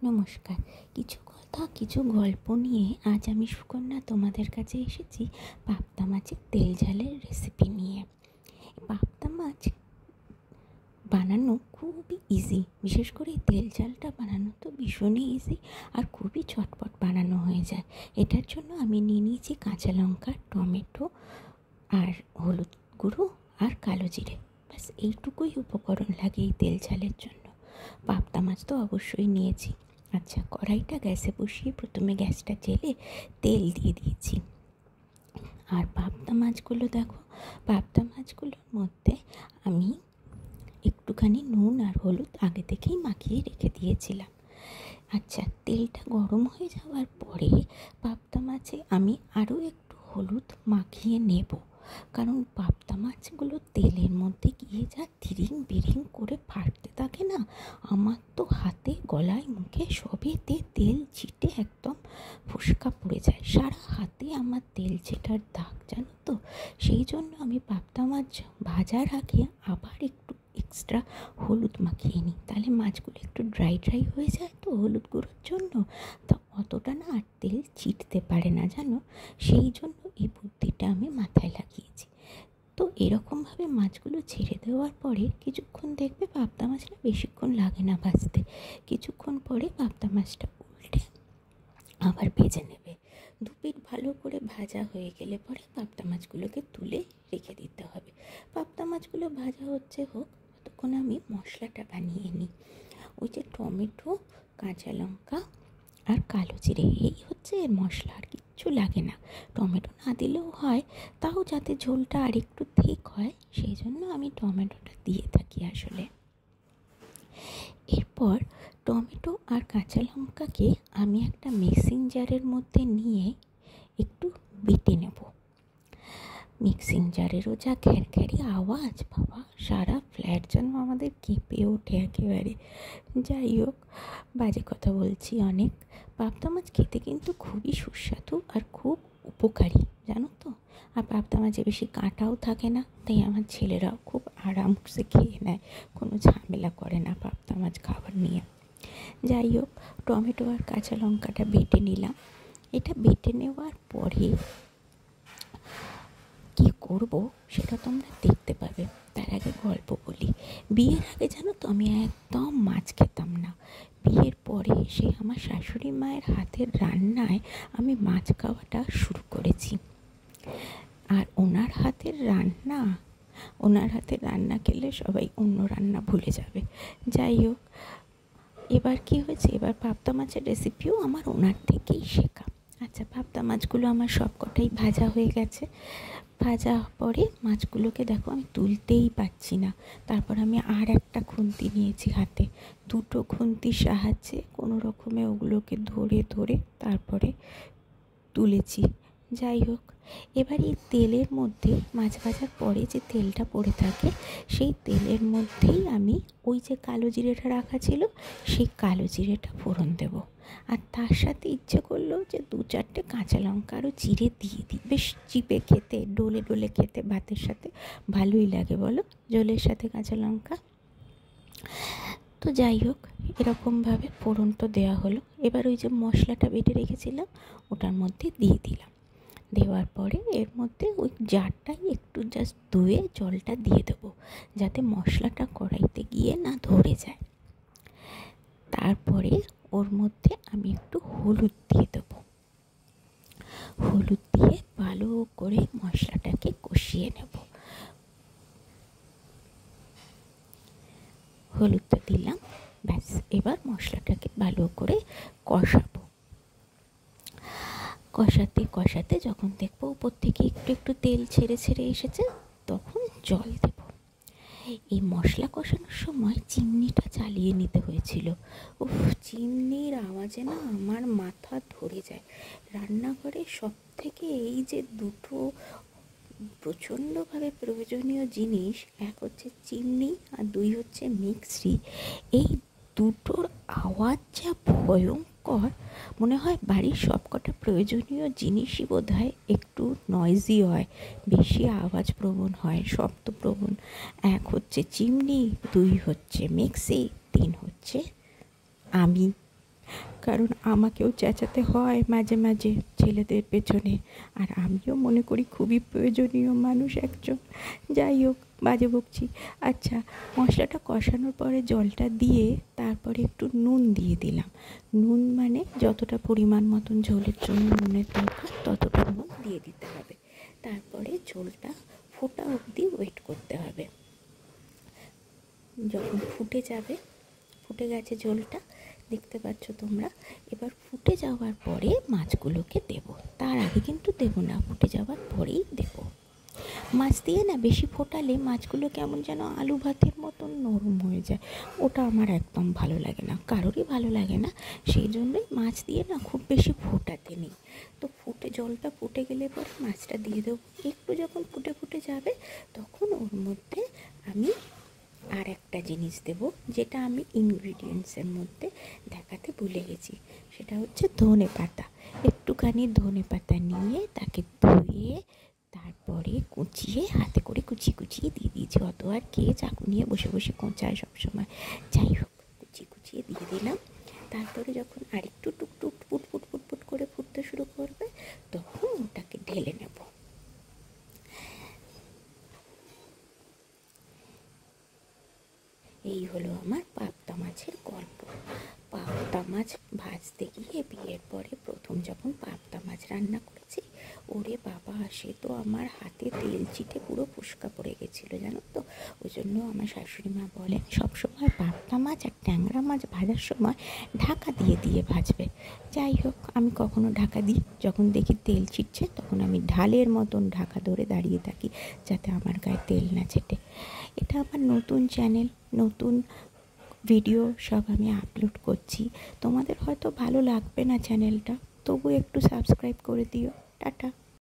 নমস্কার। কিছু কথা কিছু গল্প নিয়ে আজ আমি সুকন্যা তোমাদের কাছে এসেছি পাবদা মাছের তেল ঝালের রেসিপি নিয়ে। পাবদা মাছ বানানো খুবই ইজি, বিশেষ করে তেল ঝালটা বানানো তো ভীষণই ইজি আর খুবই চটপট বানানো হয়ে যায়। এটার জন্য আমি নিয়ে নিয়েছি কাঁচা লঙ্কা, টমেটো আর হলুদ গুঁড়ো আর কালো জিরে। ব্যাস এইটুকুই উপকরণ লাগে এই তেল ঝালের জন্য। পাবদা মাছ তো অবশ্যই নিয়েছি। আচ্ছা, কড়াইটা গ্যাসে বসিয়ে প্রথমে গ্যাসটা জেলে তেল দিয়ে দিয়েছি। আর পাবদা মাছগুলোর মধ্যে আমি একটুখানি নুন আর হলুদ আগে থেকেই মাখিয়ে রেখে দিয়েছিলাম। আচ্ছা, তেলটা গরম হয়ে যাওয়ার পরে পাবদা মাছে আমি আরও একটু হলুদ মাখিয়ে নেব, কারণ পাবদা মাছগুলো তেলের মধ্যে গিয়ে যা তিরিং বিরিং করে ফাটতে থাকে না, আমার তো হাতে গলায় মুখে সবেতে তেল ছিটে একদম ফোসকা পড়ে যায়। সারা হাতে আমার তেল ছেটার দাগ, জানো তো। সেই জন্য আমি পাবদা মাছ ভাজার আগে আবার একটু এক্সট্রা হলুদ মাখিয়ে নিই, তাহলে মাছগুলো একটু ড্রাই হয়ে যায় তো হলুদ গুঁড়োর জন্য, তা অতটা না আর তেল ছিটতে পারে না, জানো। সেই জন্য এই বুদ্ধিটা আমি মাথায় লাগিয়েছি। তো এরকমভাবে মাছগুলো ছেড়ে দেওয়ার পরে কিছুক্ষণ দেখবে পাবদা মাছটা বেশিক্ষণ লাগে না ভাজতে। কিছুক্ষণ পরে পাবদা মাছটা উল্টে আবার ভেজে নেবে। দুপিঠ ভালো করে ভাজা হয়ে গেলে পরে পাবদা মাছগুলোকে তুলে রেখে দিতে হবে। পাবদা মাছগুলো ভাজা হোক, ততক্ষণ আমি মশলাটা বানিয়ে নিই। ওই যে টমেটো, কাঁচা লঙ্কা আর কালো জিরে, এই হচ্ছে এর মশলা, আর কিচ্ছু লাগে না। টমেটো না দিলেও হয়, তাও যাতে ঝোলটা আর একটু ঠিক হয় সেই জন্য আমি টমেটোটা দিয়ে থাকি আসলে। এরপর টমেটো আর কাঁচা লঙ্কাকে আমি একটা মিক্সিং জারের মধ্যে নিয়ে একটু বেটে নেব। মিক্সিং জারেরও যা ঘ্যারঘ্যারি আওয়াজ, বাবা, সারা ফ্ল্যাট যেন আমাদের কেঁপে ওঠে একেবারে। যাই হোক, বাজে কথা বলছি অনেক। পাবদা মাছ খেতে কিন্তু খুবই সুস্বাদু আর খুব উপকারী, জানো তো। আর পাবদা মাছে বেশি কাঁটাও থাকে না, তাই আমার ছেলেরাও খুব আরামসে খেয়ে নেয়, কোনো ঝামেলা করে না পাবদা মাছ খাবার নিয়ে। যাই হোক, টমেটো আর কাঁচা লঙ্কাটা বেটে নিলাম। এটা বেটে নেওয়ার পরে কী করব সেটা তোমরা দেখতে পাবে। তার আগে গল্প বলি। বিয়ের আগে জানো তো আমি একদম মাছ খেতাম না। বিয়ের পরে এসে আমার শাশুড়ি মায়ের হাতের রান্নায় আমি মাছ খাওয়াটা শুরু করেছি। আর ওনার হাতের রান্না খেলে সবাই অন্য রান্না ভুলে যাবে। যাই হোক, এবার কি হয়েছে, এবার পাবদা মাছের রেসিপিও আমার ওনার থেকেই শেখা। আচ্ছা, পাবদা মাছগুলো আমার সবকটাই ভাজা হয়ে গেছে। ভাজা পরে মাছগুলোকে দেখো আমি তুলতেই পারছি না। তারপর আমি আর একটা খুন্তি নিয়েছি হাতে, দুটো খুন্তির সাহায্যে কোনো রকমে ওগুলোকে ধরে ধরে তারপরে তুলেছি। যাই হোক, এবার এই তেলের মধ্যে মাছ ভাজার পরে যে তেলটা পড়ে থাকে সেই তেলের মধ্যেই আমি ওই যে কালো জিরেটা রাখা ছিল সেই কালো জিরেটা ফোড়ন দেব। আর তার সাথে ইচ্ছে করলো যে 2-4টে কাঁচা লঙ্কা আরও চিড়ে দিয়ে দিই। বেশ চিপে খেতে, ডলে ডলে খেতে ভাতের সাথে ভালোই লাগে, বলো, ঝোলের সাথে কাঁচা লঙ্কা। তো যাই হোক, এরকমভাবে ফোড়নটা দেওয়া হলো। এবার ওই যে মশলাটা বেটে রেখেছিলাম ওটার মধ্যে দিয়ে দিলাম। দেওয়ার পরে এর মধ্যে ওই জারটাই একটু জাস্ট ধুয়ে জলটা দিয়ে দেবো, যাতে মশলাটা কড়াইতে গিয়ে না ধরে যায়। তারপরে ওর মধ্যে আমি একটু হলুদ দিয়ে দেবো। হলুদ দিয়ে ভালো করে মশলাটাকে কষিয়ে নেব। হলুদটা দিলাম, ব্যাস। এবার মশলাটাকে ভালো করে কষাবো। কষাতে কষাতে যখন দেখবো উপর থেকে একটু একটু তেল ছেড়ে ছেড়ে এসেছে, তখন জল দেব। এই মশলা কষানোর সময় চিমনিটা চালিয়ে নিতে হয়েছিল। উফ, চিমনির আওয়াজে না আমার মাথা ধরে যায়। রান্নাঘরে সব থেকে এই যে দুটো প্রচণ্ডভাবে প্রয়োজনীয় জিনিস, এক হচ্ছে চিমনি আর 2 হচ্ছে মিক্সি। এই দুটোর আওয়াজ যা ভয়ঙ্কর, মনে হয় বাড়ির সবকটা প্রয়োজনীয় জিনিসই বোধহয় একটু নয়েজি হয়, বেশি আওয়াজপ্রবণ হয়, শব্দপ্রবণ। 1 হচ্ছে চিমনি, 2 হচ্ছে মিক্সি, 3 হচ্ছে আমি। কারণ আমাকেও চেঁচাতে হয় মাঝে মাঝে ছেলেদের পেছনে, আর আমিও মনে করি খুবই প্রয়োজনীয় মানুষ একজন। যাই হোক, বাজে বকছি। আচ্ছা, মশলাটা কষানোর পরে জলটা দিয়ে তারপরে একটু নুন দিয়ে দিলাম। নুন মানে যতটা পরিমাণ মতন ঝোলের জন্য নুনের দরকার ততটা নুন দিয়ে দিতে হবে। তারপরে ঝোলটা ফোটা অবধি ওয়েট করতে হবে। যখন ফুটে যাবে, ফুটে গেছে ঝোলটা, দেখতে পাচ্ছ তোমরা। এবার ফুটে যাওয়ার পরে মাছগুলোকে দেব, তার আগে কিন্তু দেব না, ফুটে যাওয়ার পরেই দেব। মাছ দিয়ে না বেশি ফোটালে মাছগুলো কেমন যেন আলু ভাতের মতন নরম হয়ে যায়, ওটা আমার একদম ভালো লাগে না, কারোরই ভালো লাগে না। সেই জন্যই মাছ দিয়ে না খুব বেশি ফোটাতে নেই। তো জলটা ফুটে গেলে পরে মাছটা দিয়ে দেবো। একটু যখন ফুটে ফুটে যাবে তখন ওর মধ্যে আমি আর একটা জিনিস দেব, যেটা আমি ইনগ্রিডিয়েন্টসের মধ্যে দেখাতে ভুলে গেছি। সেটা হচ্ছে ধনে পাতা। একটুখানি ধনে পাতা নিয়ে তাকে ধুয়ে তারপরে কুচিয়ে, হাতে করে কুচিয়ে কুচিয়ে দিয়ে দিয়েছি। অত আর কে চাকু নিয়ে বসে বসে কোঁচায় সবসময়। যাই হোক, কুচিয়ে কুচিয়ে দিয়ে দিলাম। তারপরে যখন আরেকটু টুকটুক পুটপুট পুটপুট করে ফুটতে শুরু করবে তখন ওটাকে ঢেলে নেব। এই হলো আমার পাবদা মাছের গল্প। পাবদা মাছ ভাজতে গিয়ে বিয়ের পরে প্রথম যখন পাবদা মাছ রান্না করেছি, ওরে বাবা, সে তো আমার হাতে তেল চিটে পুরো ফুসকা পড়ে গেছিলো, জানো তো। ওই জন্য আমার শাশুড়ি মা বলেন সবসময় পাবদা মাছ আর ট্যাংরা মাছ ভাজার সময় ঢাকা দিয়ে দিয়ে ভাজবে। যাই হোক, আমি কখনো ঢাকা দিই, যখন দেখি তেল ছিটছে তখন আমি ঢালের মতন ঢাকা ধরে দাঁড়িয়ে থাকি যাতে আমার গায়ে তেল না ছেটে। এটা আমার নতুন চ্যানেল, নতুন ভিডিও সব আমি আপলোড করছি। তোমাদের হয়তো ভালো লাগবে না চ্যানেলটা, তবু একটু সাবস্ক্রাইব করে দিও। টাটা।